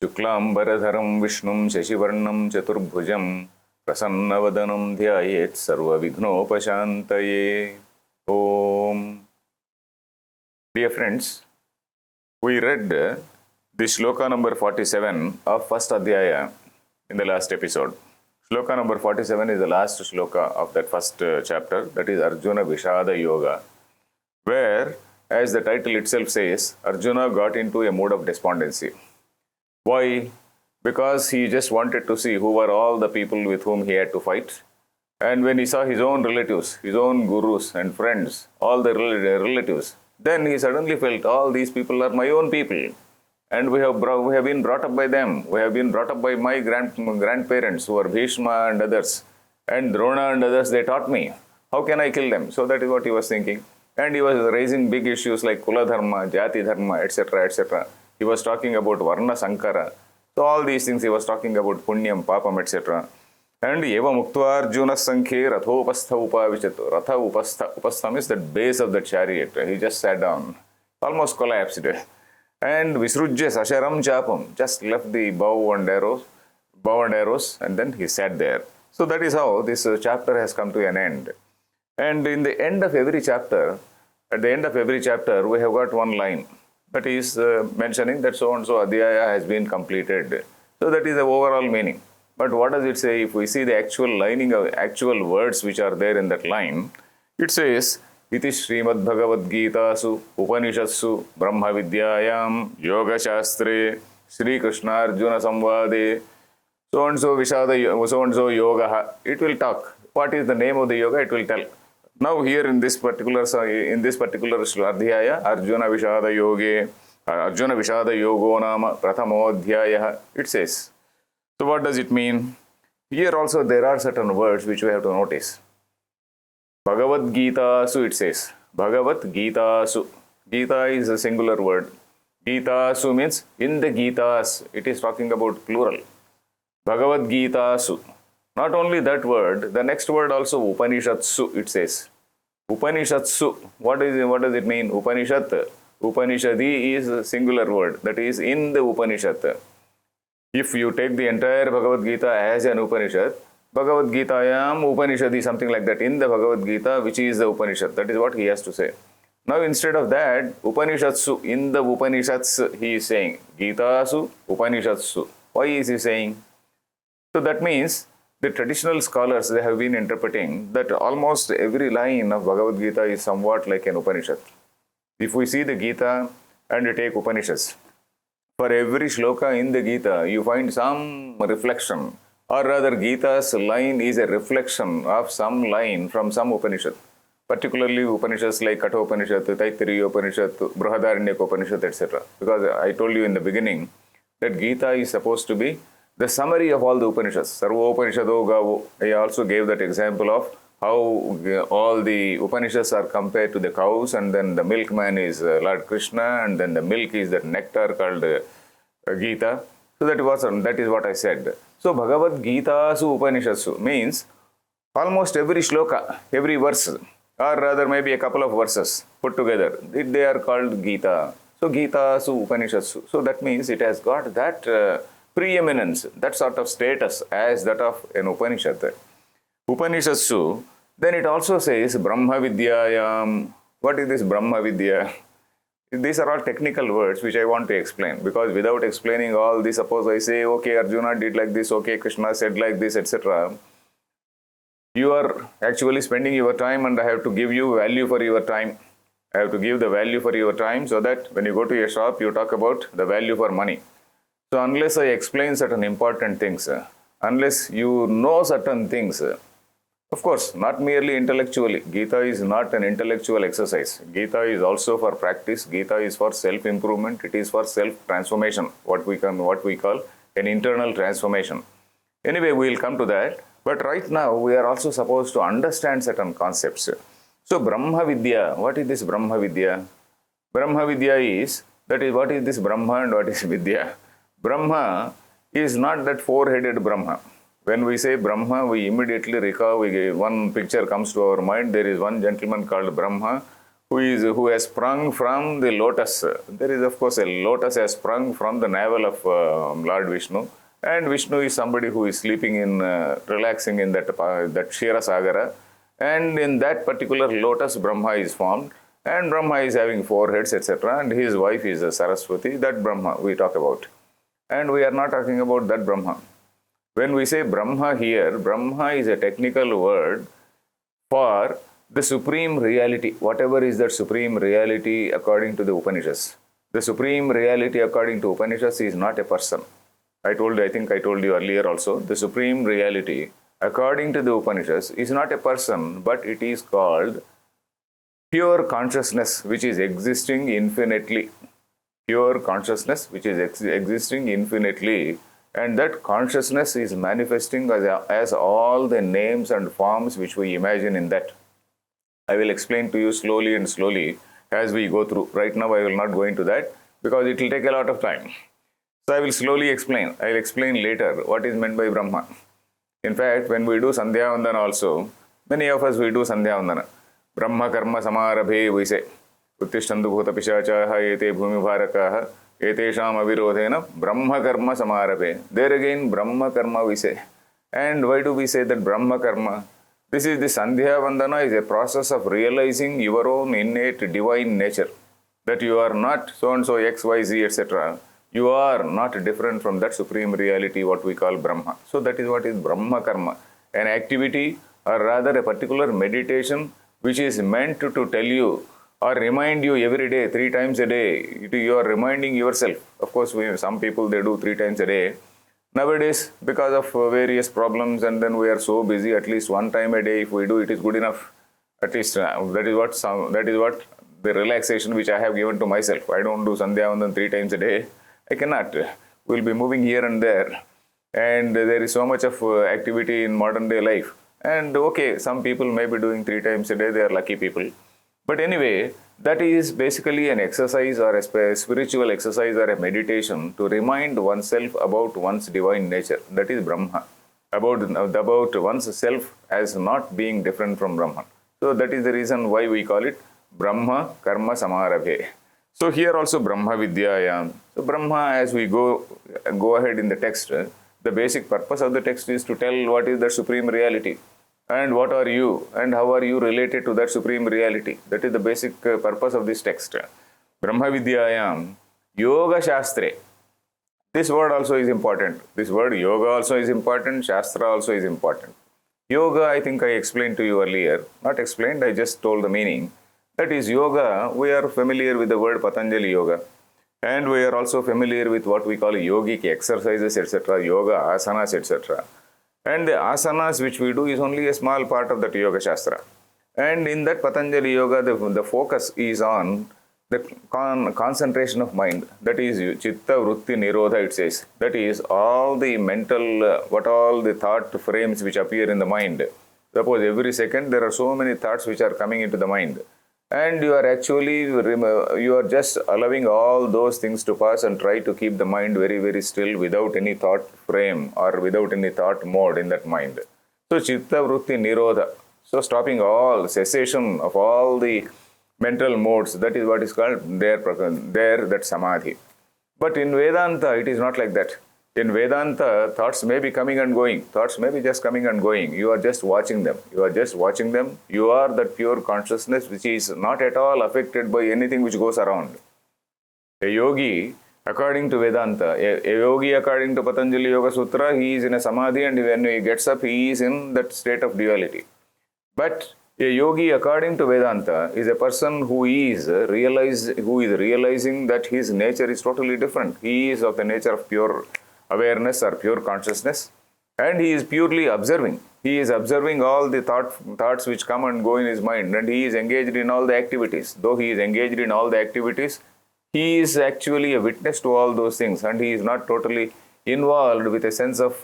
Shuklambaradharam Vishnum Shashivarnam Chaturbhujam Prasannawadanam Dhyayet Sarvavignopashantaye. Om. Dear friends, we read the shloka number 47 of first adhyaya in the last episode. Shloka number 47 is the last shloka of that first chapter, that is Arjuna Vishada Yoga, where, as the title itself says, Arjuna got into a mood of despondency. Why? Because he just wanted to see who were all the people with whom he had to fight. And when he saw his own relatives, his own gurus and friends, all the relatives, then he suddenly felt all these people are my own people. And we have been brought up by them. We have been brought up by my grandparents who are Bhishma and others. And Drona and others, they taught me. How can I kill them? So that is what he was thinking. And he was raising big issues like Kula Dharma, Jati Dharma, etc., etc. He was talking about Varna Sankara. So all these things he was talking about Punyam, Papam, etc. And Eva Muktva Arjuna Sankhe Rathopastha Upavichatu. Ratha Upastham is the base of the chariot. He just sat down, almost collapsed. And Visrujya Sasharam Chapam, just left the bow and arrows, and then he sat there. So that is how this chapter has come to an end. And in the end of every chapter, at the end of every chapter, we have got one line. That is mentioning that so-and-so adhyaya has been completed. So that is the overall meaning. But what does it say? If we see the actual lining of actual words which are there in that line, it says, Iti Srimad Bhagavad Gita su Upanishatsu Brahma Vidyayam Yoga Shastre Sri Krishna Arjuna Samvade so-and-so Vishada so-and-so Yoga. It will talk. What is the name of the yoga? It will tell. Now here in this particular adhyaya, Arjuna Vishada Yogo Nama Prathamodhyaya, it says. So what does it mean? Here also there are certain words which we have to notice. Bhagavad Gita su, it says. Bhagavad Gita su. Gita is a singular word. Gita su means in the Gitas. It is talking about plural. Bhagavad Gita su. Not only that word, the next word also Upanishatsu, it says. Upanishatsu, what does it mean? Upanishad. Upanishadi is a singular word, that is in the Upanishad. If you take the entire Bhagavad Gita as an Upanishad, Bhagavad Gitayam Upanishadi, something like that, in the Bhagavad Gita, which is the Upanishad. That is what he has to say. Now instead of that, Upanishatsu, in the Upanishads, he is saying, Gitasu Upanishatsu. Why is he saying? So that means, the traditional scholars, they have been interpreting that almost every line of Bhagavad Gita is somewhat like an Upanishad. If we see the Gita and you take Upanishads, for every shloka in the Gita, you find some reflection, or rather Gita's line is a reflection of some line from some Upanishad. Particularly Upanishads like Katha Upanishad, Taittiriya Upanishad, Brihadaranyaka Upanishad, etc. Because I told you in the beginning that Gita is supposed to be the summary of all the Upanishads. Sarva Upanishado Gavo. I also gave that example of how all the Upanishads are compared to the cows, and then the milkman is Lord Krishna, and then the milk is that nectar called Geeta. So that is what I said. So Bhagavad Gita su Upanishatsu means almost every shloka, every verse, or rather maybe a couple of verses put together, they are called Gita. So Gita su Upanishatsu. So that means it has got that preeminence, that sort of status as that of an Upanishad. Upanishatsu, then it also says Brahma Vidyayam. What is this Brahma Vidya? These are all technical words which I want to explain, because without explaining all this, suppose I say, okay, Arjuna did like this, okay, Krishna said like this, etc. You are actually spending your time, and I have to give you value for your time. I have to give the value for your time, so that when you go to a shop, you talk about the value for money. So unless I explain certain important things, unless you know certain things, of course, not merely intellectually. Gita is not an intellectual exercise. Gita is also for practice. Gita is for self-improvement. It is for self-transformation, what we call an internal transformation. Anyway, we will come to that. But right now, we are also supposed to understand certain concepts. So Brahma Vidya, what is this Brahma Vidya? Brahma Vidya is, that is, what is this Brahma and what is Vidya? Brahma is not that four-headed Brahma. When we say Brahma, we immediately recall, one picture comes to our mind. There is one gentleman called Brahma who has sprung from the lotus. There is, of course, a lotus has sprung from the navel of Lord Vishnu, and Vishnu is somebody who is sleeping in, relaxing in that Kshira Sagara, and in that particular lotus, Brahma is formed, and Brahma is having four heads, etc., and his wife is Saraswati. That Brahma we talk about, and we are not talking about that Brahma. When we say Brahma here, Brahma is a technical word for the supreme reality, whatever is that supreme reality according to the Upanishads. The supreme reality according to Upanishads is not a person. I think I told you earlier also, the supreme reality according to the Upanishads is not a person, but it is called pure consciousness, which is existing infinitely. Pure consciousness, which is existing infinitely, and that consciousness is manifesting as all the names and forms which we imagine in that. I will explain to you slowly and slowly as we go through. Right now I will not go into that because it will take a lot of time. So I will slowly explain. I will explain later what is meant by Brahma. In fact, when we do Sandhya Vandana also, many of us we do Sandhya Vandana. Brahma karma samarabhe we say. Uttishtantu bhuta pishachaha ete bhumi bharakaha etesham avirodhena Brahma karma samarabhe. There again Brahma karma we say. And why do we say that Brahma karma? This is the Sandhya Vandana is a process of realizing your own innate divine nature. That you are not so-and-so X, Y, Z, etc. You are not different from that supreme reality, what we call Brahma. So that is what is Brahma karma. An activity or rather a particular meditation which is meant to tell you or remind you every day, 3 times a day. You are reminding yourself. Of course, some people they do 3 times a day. Nowadays, because of various problems, and then we are so busy, at least 1 time a day, if we do, it is good enough. At least that is what the relaxation which I have given to myself. I don't do Sandhya Vandan 3 times a day. I cannot. We'll be moving here and there. And there is so much of activity in modern day life. And okay, some people may be doing 3 times a day, they are lucky people. But anyway, that is basically an exercise or a spiritual exercise or a meditation to remind oneself about one's divine nature. That is Brahma. About one's self as not being different from Brahman. So that is the reason why we call it Brahma Karma Samarabhe. So here also Brahma Vidyayam. So Brahma, as we go ahead in the text, the basic purpose of the text is to tell what is the supreme reality. And what are you and how are you related to that supreme reality? That is the basic purpose of this text. Brahma Vidyayam Yoga Shastre. This word also is important. This word yoga also is important. Shastra also is important. Yoga, I think I explained to you earlier. Not explained, I just told the meaning. That is yoga. We are familiar with the word Patanjali Yoga. And we are also familiar with what we call yogic exercises, etc. Yoga, asanas, etc. And the asanas which we do is only a small part of that Yoga Shastra. And in that Patanjali Yoga, the focus is on the concentration of mind. That is Chitta Vritti Nirodha, it says. That is all the mental, what all the thought frames which appear in the mind. Suppose every second there are so many thoughts which are coming into the mind. And you are actually, you are just allowing all those things to pass and try to keep the mind very, very still without any thought frame or without any thought mode in that mind. So, Chitta Vritti Nirodha. So, stopping all, cessation of all the mental modes, that is what is called there that Samadhi. But in Vedanta, it is not like that. In Vedanta, thoughts may be coming and going. Thoughts may be just coming and going. You are just watching them. You are just watching them. You are that pure consciousness which is not at all affected by anything which goes around. A yogi, according to Vedanta, a yogi according to Patanjali Yoga Sutra, he is in a samadhi, and when he gets up, he is in that state of duality. But a yogi, according to Vedanta, is a person who is realizing that his nature is totally different. He is of the nature of pure awareness or pure consciousness, and he is purely observing. He is observing all the thoughts which come and go in his mind, and he is engaged in all the activities. Though he is engaged in all the activities, he is actually a witness to all those things, and he is not totally involved with a sense of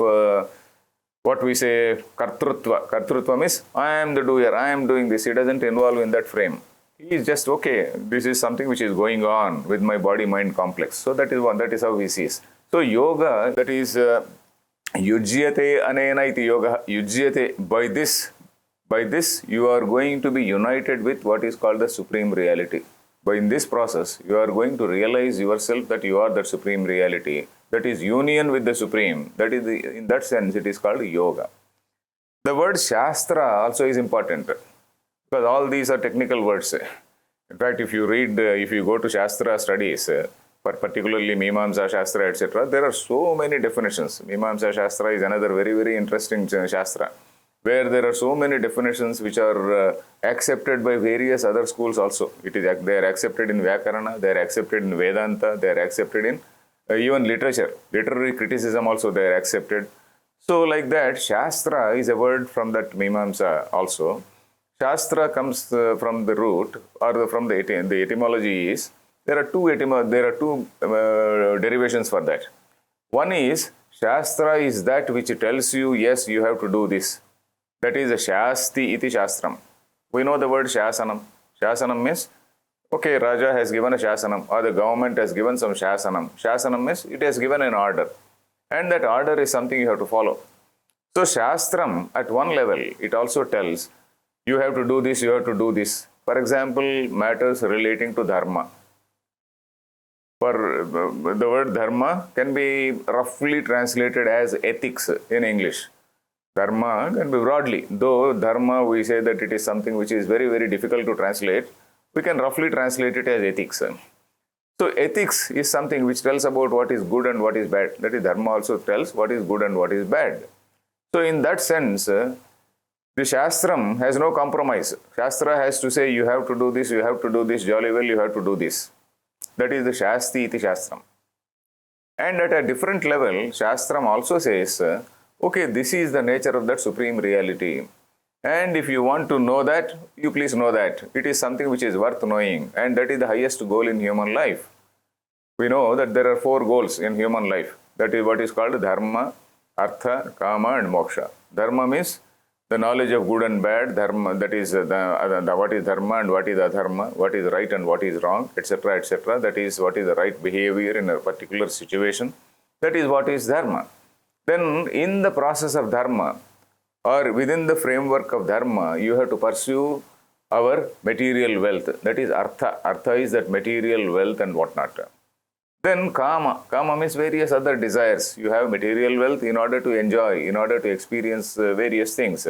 what we say kartrutva. Kartrutva means I am the doer, I am doing this. He doesn't involve in that frame. He is just okay. This is something which is going on with my body-mind complex. So that is how he sees. So yoga, that is yujyate anena iti yoga. Yujyate, By this, you are going to be united with what is called the supreme reality. By in this process, you are going to realize yourself that you are the supreme reality. That is union with the supreme. That is in that sense, it is called yoga. The word Shastra also is important because all these are technical words. In fact, if you read, if you go to Shastra studies, particularly Mimamsa Shastra, etc., there are so many definitions. Mimamsa Shastra is another very, very interesting Shastra, where there are so many definitions which are accepted by various other schools also. They are accepted in Vyakarana, they are accepted in Vedanta, they are accepted in even literature. Literary criticism also they are accepted. So like that, Shastra is a word from that Mimamsa also. Shastra comes from the root or from the etymology is, there are two derivations for that. One is, Shastra is that which tells you, yes, you have to do this. That is a Shasti iti Shastram. We know the word Shasanam. Shasanam means, okay, Raja has given a Shasanam or the government has given some Shasanam. Shasanam means it has given an order. And that order is something you have to follow. So Shastram, at one level, it also tells, you have to do this, you have to do this. For example, matters relating to Dharma. For the word Dharma can be roughly translated as ethics in English. Dharma can be broadly, though Dharma we say that it is something which is very, very difficult to translate. We can roughly translate it as ethics. So ethics is something which tells about what is good and what is bad. That is, Dharma also tells what is good and what is bad. So in that sense, the Shastram has no compromise. Shastra has to say, you have to do this, you have to do this, jolly well, you have to do this. That is the Shasti iti Shastram. And at a different level, Shastram also says, okay, this is the nature of that supreme reality. And if you want to know that, you please know that. It is something which is worth knowing. And that is the highest goal in human life. We know that there are 4 goals in human life. That is what is called Dharma, Artha, Kama and Moksha. Dharma means the knowledge of good and bad. Dharma, that is what is Dharma and what is Adharma, what is right and what is wrong, etc., etc. That is what is the right behavior in a particular situation. That is what is Dharma. Then in the process of Dharma, or within the framework of Dharma, you have to pursue our material wealth. That is Artha. Artha is that material wealth and whatnot. Then Kama. Kama means various other desires. You have material wealth in order to enjoy, in order to experience various things.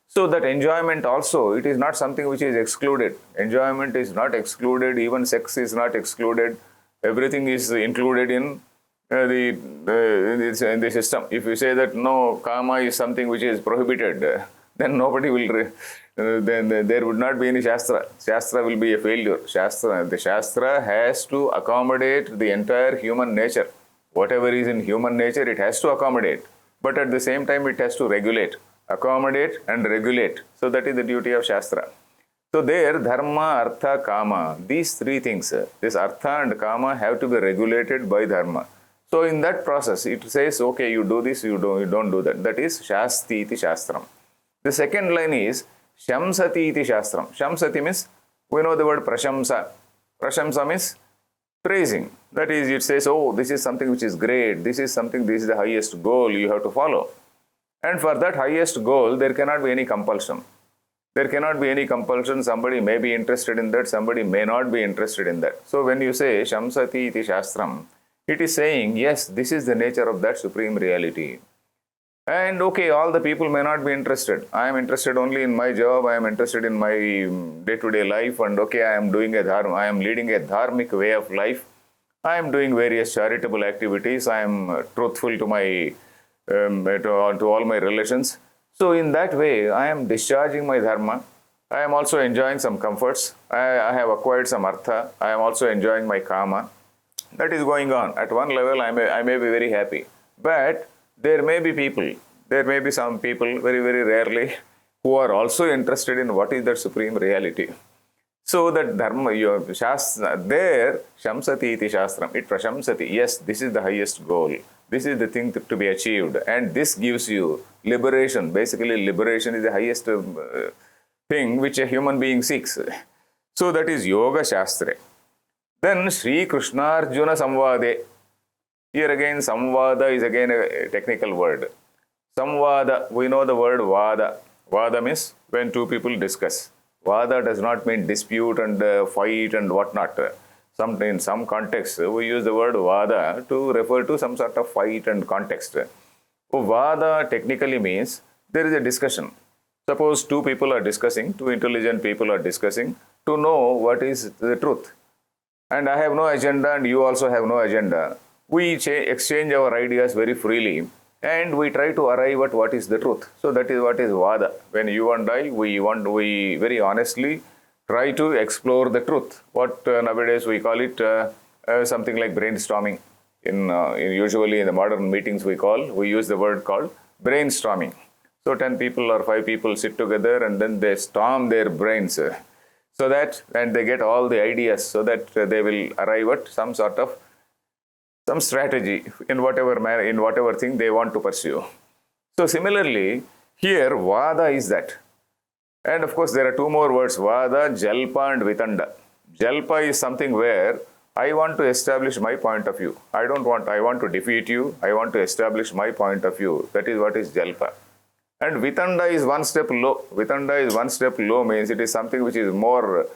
So that enjoyment also, it is not something which is excluded. Enjoyment is not excluded. Even sex is not excluded. Everything is included in in the system. If you say that no, Kama is something which is prohibited, then nobody will, then there would not be any Shastra. Shastra will be a failure. The Shastra has to accommodate the entire human nature. Whatever is in human nature, it has to accommodate. But at the same time, it has to regulate. Accommodate and regulate. So that is the duty of Shastra. So there, Dharma, Artha, Kama, these 3 things, this Artha and Kama have to be regulated by Dharma. So in that process, it says, okay, you do this, you don't do that. That is Shasti iti Shastram. The second line is Shamsati iti Shastram. Shamsati means, we know the word Prashamsa. Prashamsa means praising. That is, it says, oh, this is something which is great. This is the highest goal you have to follow. And for that highest goal, there cannot be any compulsion. There cannot be any compulsion. Somebody may be interested in that, somebody may not be interested in that. So when you say Shamsati iti Shastram, it is saying, yes, this is the nature of that supreme reality. And okay, all the people may not be interested. I am interested only in my job, I am interested in my day-to-day life, and okay, I am leading a dharmic way of life. I am doing various charitable activities. I am truthful to my to all my relations. So in that way, I am discharging my dharma. I am also enjoying some comforts. I have acquired some artha. I am also enjoying my kama. That is going on. At one level, I may be very happy. But there may be some people, very, very rarely, who are also interested in what is that supreme reality. So that dharma, there, Shamsati iti Shastram, it prashamsati. Yes, this is the highest goal. This is the thing to be achieved. And this gives you liberation. Basically, liberation is the highest thing which a human being seeks. So that is Yoga Shastra. Then Sri Krishna Arjuna Samvade. Here again, Samvada is again a technical word. Samvada, we know the word Vada. Vada means when two people discuss. Vada does not mean dispute and fight and whatnot. In some context, we use the word Vada to refer to some sort of fight and context. So Vada technically means there is a discussion. Suppose two people are discussing, two intelligent people are discussing to know what is the truth. And I have no agenda and you also have no agenda. We exchange our ideas very freely and we try to arrive at what is the truth. So that is what is Vada. When you and I, we very honestly try to explore the truth. What nowadays we call it something like brainstorming. Usually in the modern meetings we use the word called brainstorming. So 10 people or 5 people sit together and then they storm their brains so that, and they get all the ideas so that they will arrive at some sort of some strategy in whatever manner, in whatever thing they want to pursue. So similarly, here Vada is that. And of course, there are two more words, Vada, Jalpa and Vitanda. Jalpa is something where I want to establish my point of view. I want to defeat you. I want to establish my point of view. That is what is Jalpa. And Vitanda is one step low. Vitanda is one step low means it is something which is more,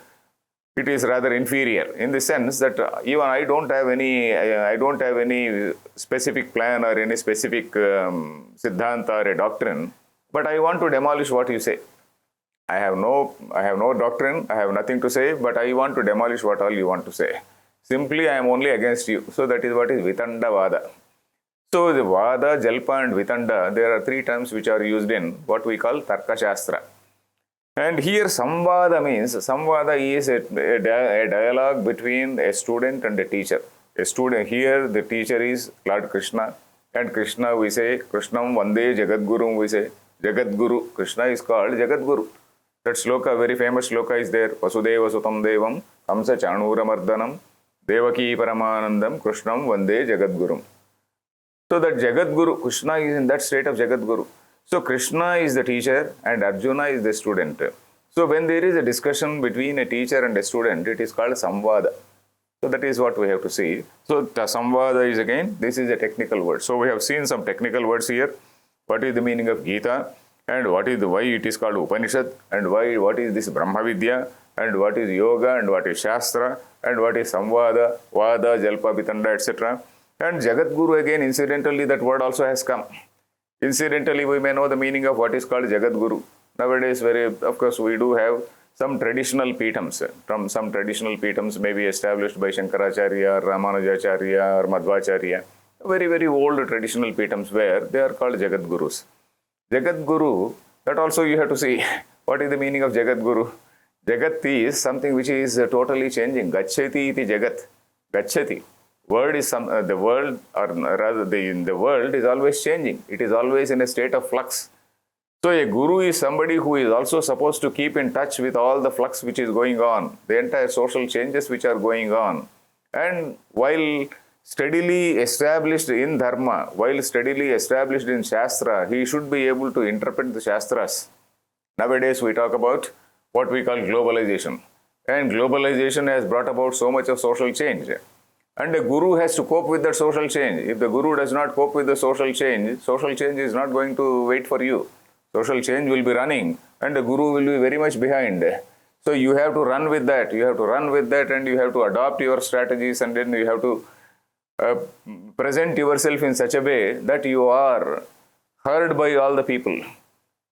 it is rather inferior in the sense that even I don't have any specific plan or any specific siddhanta or a doctrine, but I want to demolish what you say. I have no doctrine, I have nothing to say, but I want to demolish what all you want to say. Simply I am only against you. So that is what is Vitanda Vada. So the Vada, Jalpa and Vitanda, there are 3 terms which are used in what we call Tarka Shastra. And here Samvada means, Samvada is a dialogue between a student and a teacher. A student, here the teacher is Lord Krishna, and Krishna we say, Krishnam Vande Jagadguru we say, Jagadguru, Krishna is called Jagadguru. That sloka, very famous sloka is there, Vasudeva Sutam Devam, Kamsa Chanura Mardhanam, Devaki Paramanandam, Krishnam Vande Jagadgurum. So that Jagadguru, Krishna is in that state of Jagadguru. So Krishna is the teacher and Arjuna is the student. So when there is a discussion between a teacher and a student, it is called Samvada. So that is what we have to see. So Samvada is again, this is a technical word. So we have seen some technical words here. What is the meaning of Geeta and why it is called Upanishad and what is this Brahma Vidya and what is Yoga and what is Shastra and what is Samvada, Vada, Jalpa, Vitanda, etc. And Jagadguru again, incidentally, that word also has come. Incidentally, we may know the meaning of what is called Jagadguru. Nowadays, of course, we do have some traditional pitams. Some traditional pitams may be established by Shankaracharya, Ramanujacharya or Madhvacharya. Very, very old traditional pitams where they are called Jagadgurus. Jagadguru, that also you have to see. What is the meaning of Jagadguru? Jagat is something which is totally changing. Gacchati iti Jagat. Gacchati. The world is always changing. It is always in a state of flux. So a guru is somebody who is also supposed to keep in touch with all the flux which is going on, the entire social changes which are going on. And while steadily established in Dharma, while steadily established in Shastra, he should be able to interpret the Shastras. Nowadays we talk about what we call globalization. And globalization has brought about so much of social change. And a guru has to cope with that social change. If the guru does not cope with the social change is not going to wait for you. Social change will be running and the guru will be very much behind. So you have to run with that. You have to run with that and you have to adopt your strategies and then you have to present yourself in such a way that you are heard by all the people.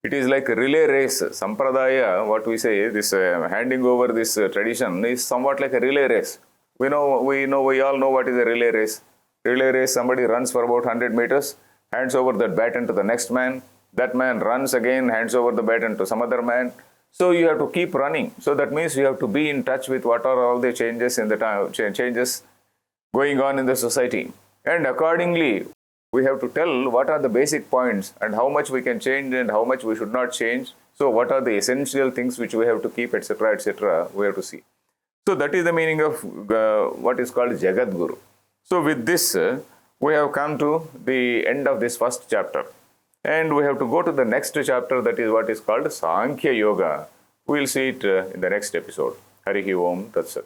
It is like a relay race. Sampradaya, what we say, this handing over this tradition is somewhat like a relay race. We all know what is a relay race. Relay race, somebody runs for about 100 meters, hands over that baton to the next man. That man runs again, hands over the baton to some other man. So you have to keep running. So that means you have to be in touch with what are all the changes in the time, changes going on in the society. And accordingly, we have to tell what are the basic points and how much we can change and how much we should not change. So what are the essential things which we have to keep, etc., etc., we have to see. So that is the meaning of what is called Jagadguru. So with this, we have come to the end of this first chapter. And we have to go to the next chapter, that is what is called Sankhya Yoga. We will see it in the next episode. Harihi Om Tat Sat.